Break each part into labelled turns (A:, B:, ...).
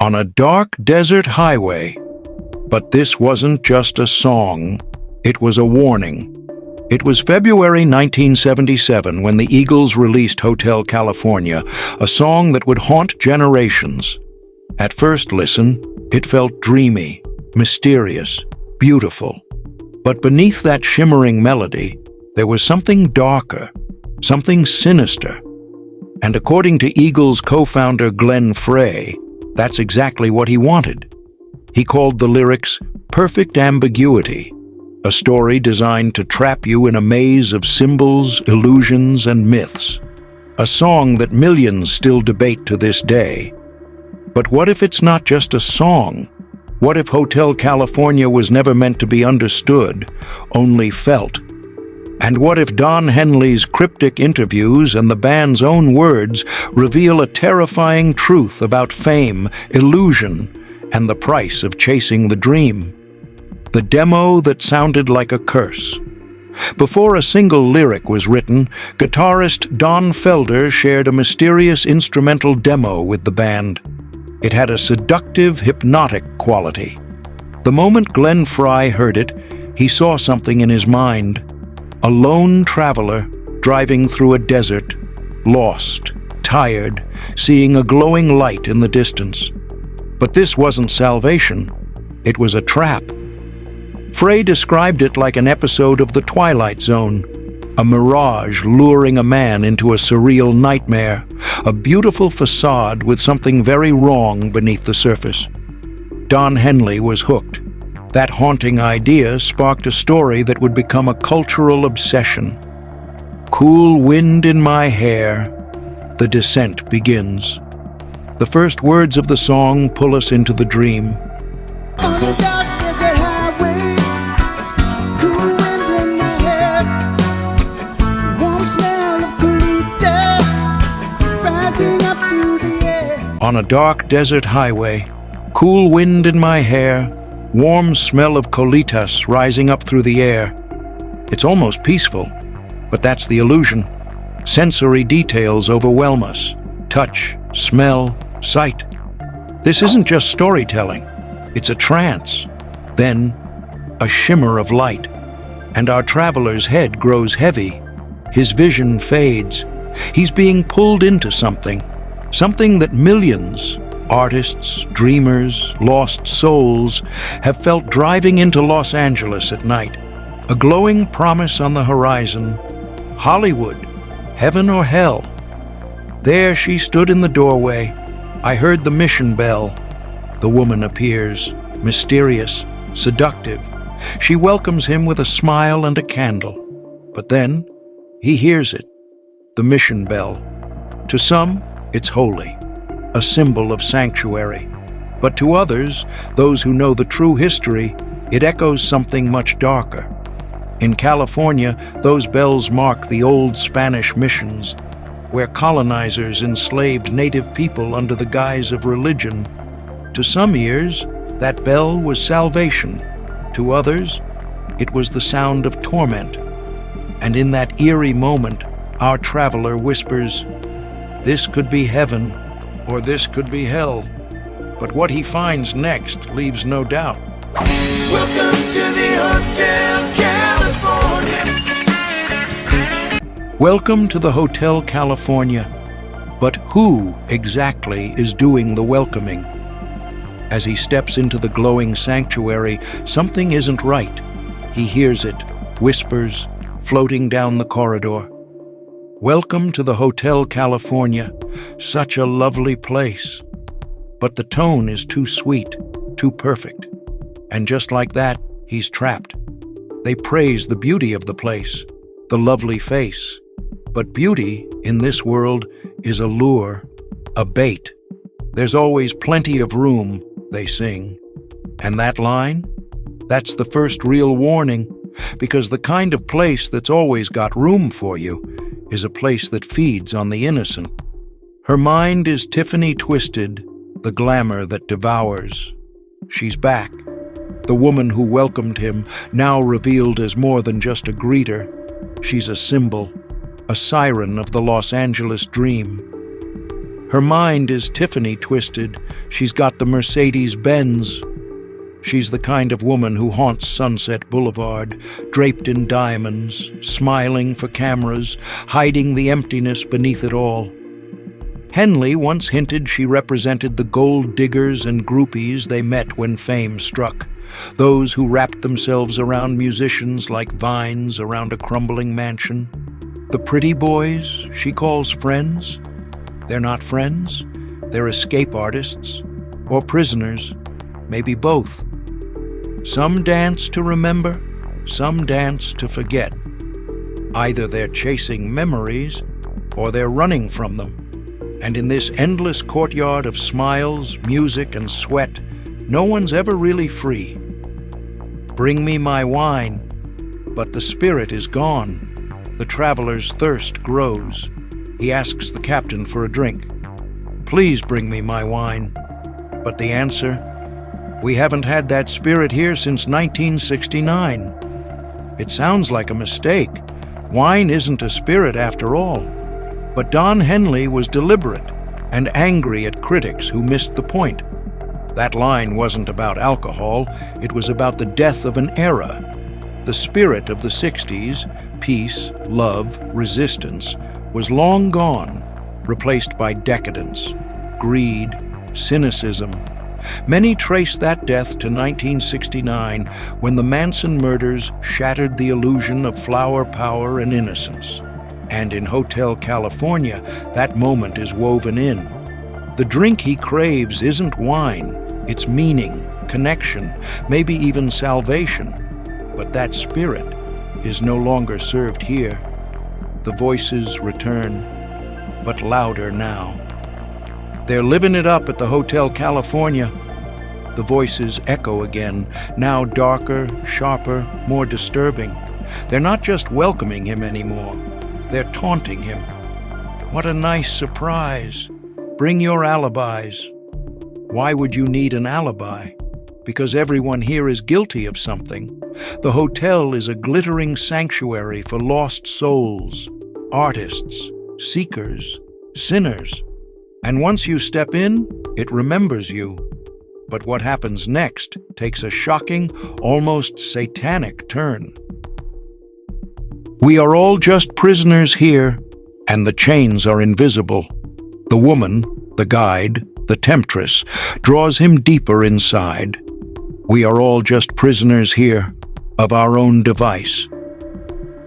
A: on a dark desert highway. But this wasn't just a song, it was a warning. It was February 1977 when the Eagles released Hotel California, a song that would haunt generations. At first listen, it felt dreamy, mysterious, beautiful. But beneath that shimmering melody, there was something darker, something sinister. And according to Eagles co-founder Glenn Frey, that's exactly what he wanted. He called the lyrics perfect ambiguity, a story designed to trap you in a maze of symbols, illusions, and myths. A song that millions still debate to this day. But what if it's not just a song? What if Hotel California was never meant to be understood, only felt? And what if Don Henley's cryptic interviews and the band's own words reveal a terrifying truth about fame, illusion, and the price of chasing the dream? The demo that sounded like a curse. Before a single lyric was written, guitarist Don Felder shared a mysterious instrumental demo with the band. It had a seductive, hypnotic quality. The moment Glenn Frey heard it, he saw something in his mind. A lone traveler driving through a desert, lost, tired, seeing a glowing light in the distance. But this wasn't salvation. It was a trap. Frey described it like an episode of The Twilight Zone, a mirage luring a man into a surreal nightmare, a beautiful facade with something very wrong beneath the surface. Don Henley was hooked. That haunting idea sparked a story that would become a cultural obsession. Cool wind in my hair, the descent begins. The first words of the song pull us into the dream.
B: On the dark desert highway, cool wind in my hair, warm smell of colitas rising up through the air.
A: On a dark desert highway, cool wind in my hair, warm smell of colitas rising up through the air. It's almost peaceful, but that's the illusion. Sensory details overwhelm us. Touch, smell, sight. This isn't just storytelling. It's a trance. Then, a shimmer of light. And our traveler's head grows heavy. His vision fades. He's being pulled into something. Something that millions, artists, dreamers, lost souls, have felt driving into Los Angeles at night. A glowing promise on the horizon. Hollywood, heaven or hell. There she stood in the doorway. I heard the mission bell. The woman appears, mysterious, seductive. She welcomes him with a smile and a candle. But then, he hears it, the mission bell. To some, it's holy, a symbol of sanctuary. But to others, those who know the true history, it echoes something much darker. In California, those bells mark the old Spanish missions, where colonizers enslaved native people under the guise of religion. To some ears, that bell was salvation. To others, it was the sound of torment. And in that eerie moment, our traveler whispers, "This could be heaven, or this could be hell." But what he finds next leaves no doubt.
B: Welcome to the Hotel California.
A: Welcome to the Hotel California. But who exactly is doing the welcoming? As he steps into the glowing sanctuary, something isn't right. He hears it, whispers, floating down the corridor. Welcome to the Hotel California. Such a lovely place. But the tone is too sweet, too perfect. And just like that, he's trapped. They praise the beauty of the place, the lovely face. But beauty, in this world, is a lure, a bait. There's always plenty of room, they sing. And that line? That's the first real warning, because the kind of place that's always got room for you is a place that feeds on the innocent. Her mind is Tiffany twisted, the glamour that devours. She's back. The woman who welcomed him, now revealed as more than just a greeter. She's a symbol, a siren of the Los Angeles dream. Her mind is Tiffany twisted. She's got the Mercedes-Benz. She's the kind of woman who haunts Sunset Boulevard, draped in diamonds, smiling for cameras, hiding the emptiness beneath it all. Henley once hinted she represented the gold diggers and groupies they met when fame struck, those who wrapped themselves around musicians like vines around a crumbling mansion. The pretty boys she calls friends. They're not friends, they're escape artists, or prisoners, maybe both. Some dance to remember, some dance to forget. Either they're chasing memories, or they're running from them. And in this endless courtyard of smiles, music, and sweat, no one's ever really free. Bring me my wine, but the spirit is gone. The traveler's thirst grows. He asks the captain for a drink. Please bring me my wine. But the answer, we haven't had that spirit here since 1969. It sounds like a mistake. Wine isn't a spirit after all. But Don Henley was deliberate and angry at critics who missed the point. That line wasn't about alcohol, it was about the death of an era. The spirit of the 60s, peace, love, resistance, was long gone, replaced by decadence, greed, cynicism. Many trace that death to 1969, when the Manson murders shattered the illusion of flower power and innocence. And in Hotel California, that moment is woven in. The drink he craves isn't wine, it's meaning, connection, maybe even salvation. But that spirit is no longer served here. The voices return, but louder now. They're living it up at the Hotel California. The voices echo again, now darker, sharper, more disturbing. They're not just welcoming him anymore, they're taunting him. What a nice surprise. Bring your alibis. Why would you need an alibi? Because everyone here is guilty of something. The hotel is a glittering sanctuary for lost souls, artists, seekers, sinners. And once you step in, it remembers you. But what happens next takes a shocking, almost satanic turn. We are all just prisoners here, and the chains are invisible. The woman, the guide, the temptress, draws him deeper inside. We are all just prisoners here, of our own device.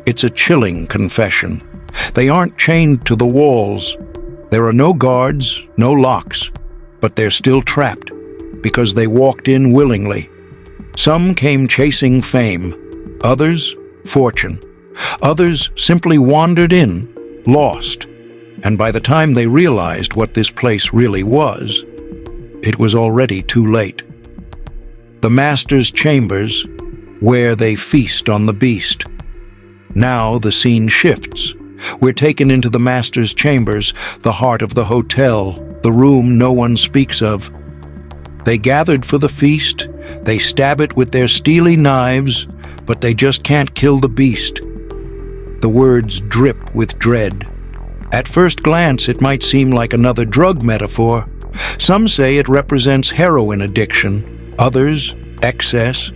A: It's a chilling confession. They aren't chained to the walls. There are no guards, no locks, but they're still trapped, because they walked in willingly. Some came chasing fame, others fortune. Others simply wandered in, lost, and by the time they realized what this place really was, it was already too late. The master's chambers, where they feast on the beast. Now the scene shifts. We're taken into the master's chambers, the heart of the hotel, the room no one speaks of. They gathered for the feast, they stab it with their steely knives, but they just can't kill the beast. The words drip with dread. At first glance, it might seem like another drug metaphor. Some say it represents heroin addiction, others, excess.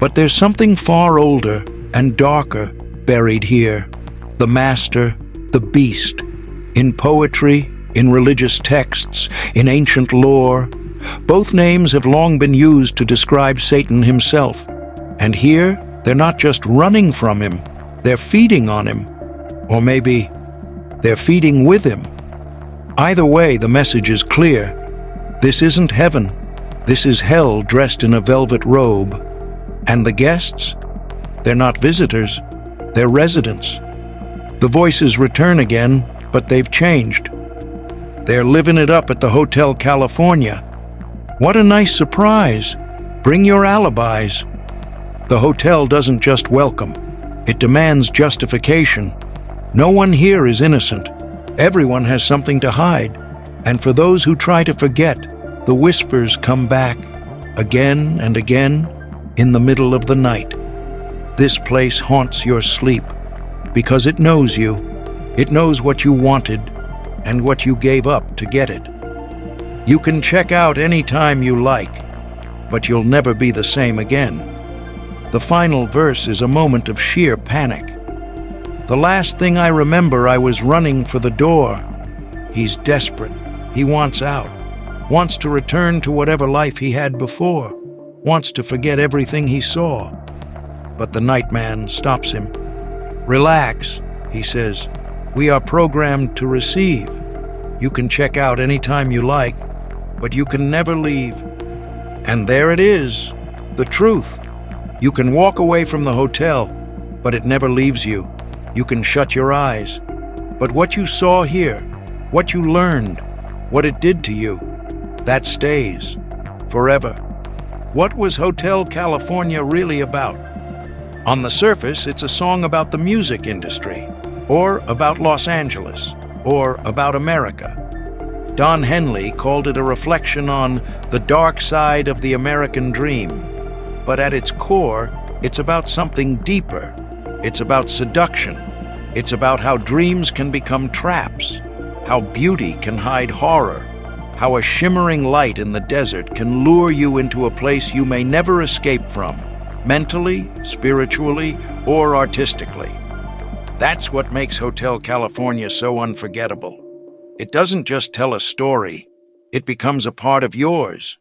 A: But there's something far older and darker buried here. The master, the beast. In poetry, in religious texts, in ancient lore, both names have long been used to describe Satan himself. And here, they're not just running from him, they're feeding on him. Or maybe they're feeding with him. Either way, the message is clear. This isn't heaven. This is hell dressed in a velvet robe. And the guests? They're not visitors. They're residents. The voices return again, but they've changed. They're living it up at the Hotel California. What a nice surprise. Bring your alibis. The hotel doesn't just welcome. It demands justification. No one here is innocent. Everyone has something to hide. And for those who try to forget, the whispers come back, again and again, in the middle of the night. This place haunts your sleep, because it knows you. It knows what you wanted, and what you gave up to get it. You can check out any time you like, but you'll never be the same again. The final verse is a moment of sheer panic. The last thing I remember, I was running for the door. He's desperate. He wants out, wants to return to whatever life he had before, wants to forget everything he saw. But the nightman stops him. Relax, he says. We are programmed to receive. You can check out any time you like, but you can never leave. And there it is, the truth. You can walk away from the hotel, but it never leaves you. You can shut your eyes. But what you saw here, what you learned, what it did to you, that stays forever. What was Hotel California really about? On the surface, it's a song about the music industry, or about Los Angeles, or about America. Don Henley called it a reflection on the dark side of the American dream. But at its core, it's about something deeper. It's about seduction. It's about how dreams can become traps, how beauty can hide horror, how a shimmering light in the desert can lure you into a place you may never escape from, mentally, spiritually, or artistically. That's what makes Hotel California so unforgettable. It doesn't just tell a story, it becomes a part of yours.